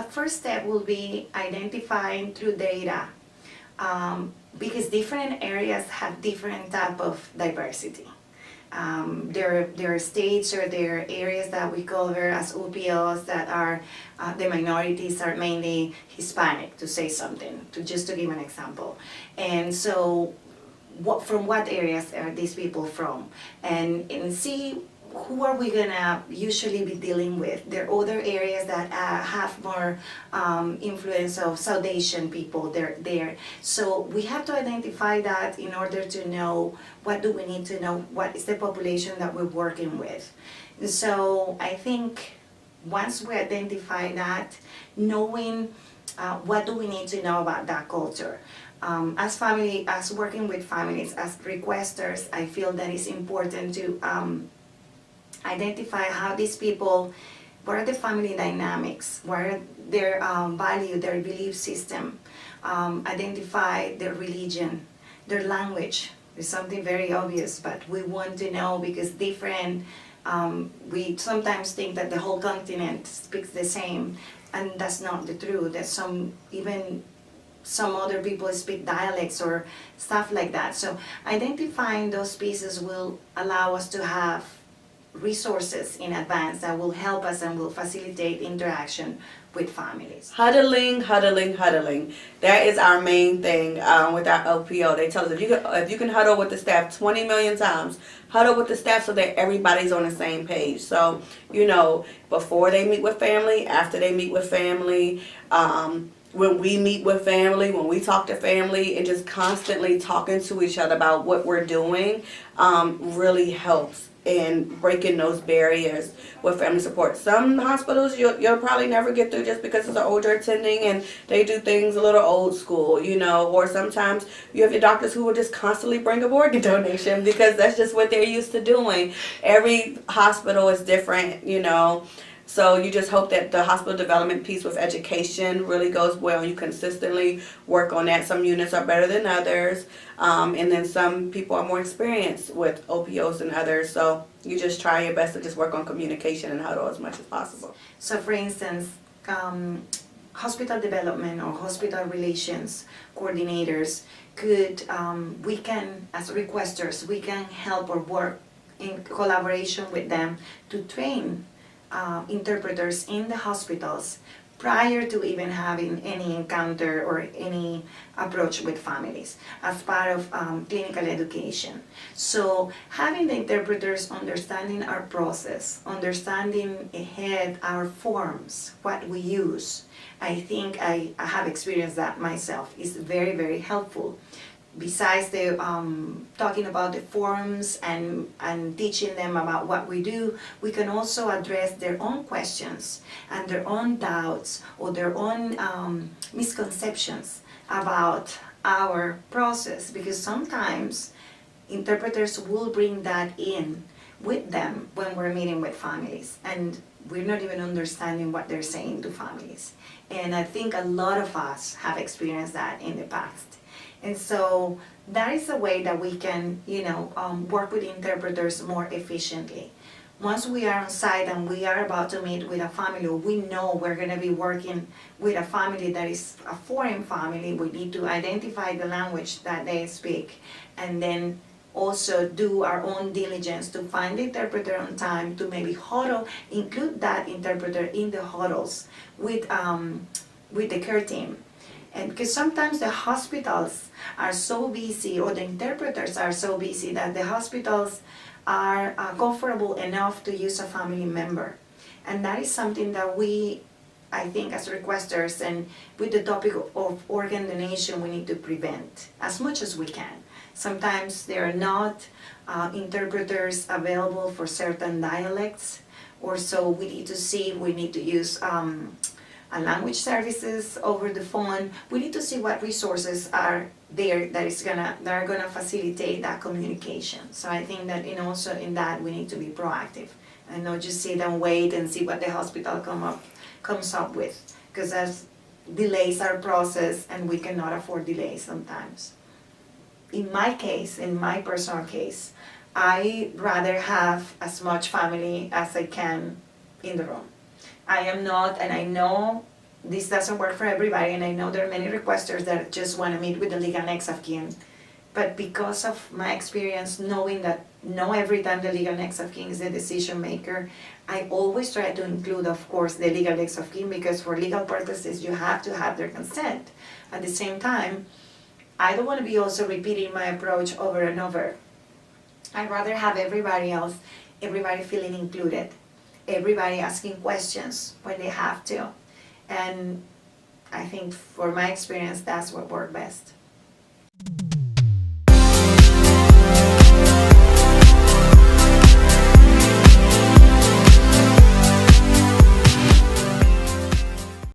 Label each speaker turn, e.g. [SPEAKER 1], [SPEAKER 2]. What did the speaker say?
[SPEAKER 1] first step will be identifying through data, because different areas have different type of diversity. There are states or there are areas that we cover as OPOs that are, the minorities are mainly Hispanic, to say something, just to give an example. And so from what areas are these people from? And see who are we gonna usually be dealing with. There are other areas that have more influence of South Asian people there. So we have to identify that in order to know what do we need to know, what is the population that we're working with. So I think once we identify that, knowing what do we need to know about that culture. As working with families, as requesters, I feel that it's important to identify how these people, what are the family dynamics, what are their value, their belief system, identify their religion, their language. It's something very obvious, but we want to know because different, we sometimes think that the whole continent speaks the same, and that's not the truth. That even some other people speak dialects or stuff like that. So identifying those pieces will allow us to have resources in advance that will help us and will facilitate interaction with families.
[SPEAKER 2] Huddling. That is our main thing with our LPO. They tell us if you can huddle with the staff 20 million times, huddle with the staff so that everybody's on the same page. So, before they meet with family, after they meet with family, when we meet with family, when we talk to family, and just constantly talking to each other about what we're doing really helps in breaking those barriers with family support. Some hospitals you'll probably never get through just because it's an older attending and they do things a little old school, or sometimes you have your doctors who will just constantly bring a organ donation because that's just what they're used to doing. Every hospital is different, So you just hope that the hospital development piece with education really goes well. You consistently work on that. Some units are better than others. And then some people are more experienced with OPOs than others. So you just try your best to just work on communication and huddle as much as possible.
[SPEAKER 1] So for instance, hospital development or hospital relations coordinators we can, as requesters, we can help or work in collaboration with them to train interpreters in the hospitals prior to even having any encounter or any approach with families as part of clinical education. So having the interpreters understanding our process, understanding ahead our forms, what we use, I think I have experienced that myself, is very, very helpful. Besides the talking about the forms and teaching them about what we do, we can also address their own questions and their own doubts or their own misconceptions about our process, because sometimes interpreters will bring that in with them when we're meeting with families and we're not even understanding what they're saying to families. And I think a lot of us have experienced that in the past. And so that is a way that we can, work with interpreters more efficiently. Once we are on site and we are about to meet with a family, or we know we're going to be working with a family that is a foreign family, we need to identify the language that they speak and then also do our own diligence to find the interpreter on time, to maybe include that interpreter in the huddles with the care team. And because sometimes the hospitals are so busy, or the interpreters are so busy, that the hospitals are comfortable enough to use a family member. And that is something that I think as requesters and with the topic of organ donation, we need to prevent as much as we can. Sometimes there are not interpreters available for certain dialects, or so we need to see if we need to use language services over the phone. We need to see what resources are there that are gonna facilitate that communication. So I think that also in that we need to be proactive and not just sit and wait and see what the hospital comes up with, because that delays our process and we cannot afford delays sometimes. In my case, in my personal case, I rather have as much family as I can in the room. I am not, and I know this doesn't work for everybody, and I know there are many requesters that just want to meet with the legal next of kin. But because of my experience knowing that not every time the legal next of kin is the decision maker, I always try to include, of course, the legal next of kin, because for legal purposes you have to have their consent. At the same time, I don't want to be also repeating my approach over and over. I'd rather have everybody feeling included, everybody asking questions when they have to. And I think for my experience, that's what worked best.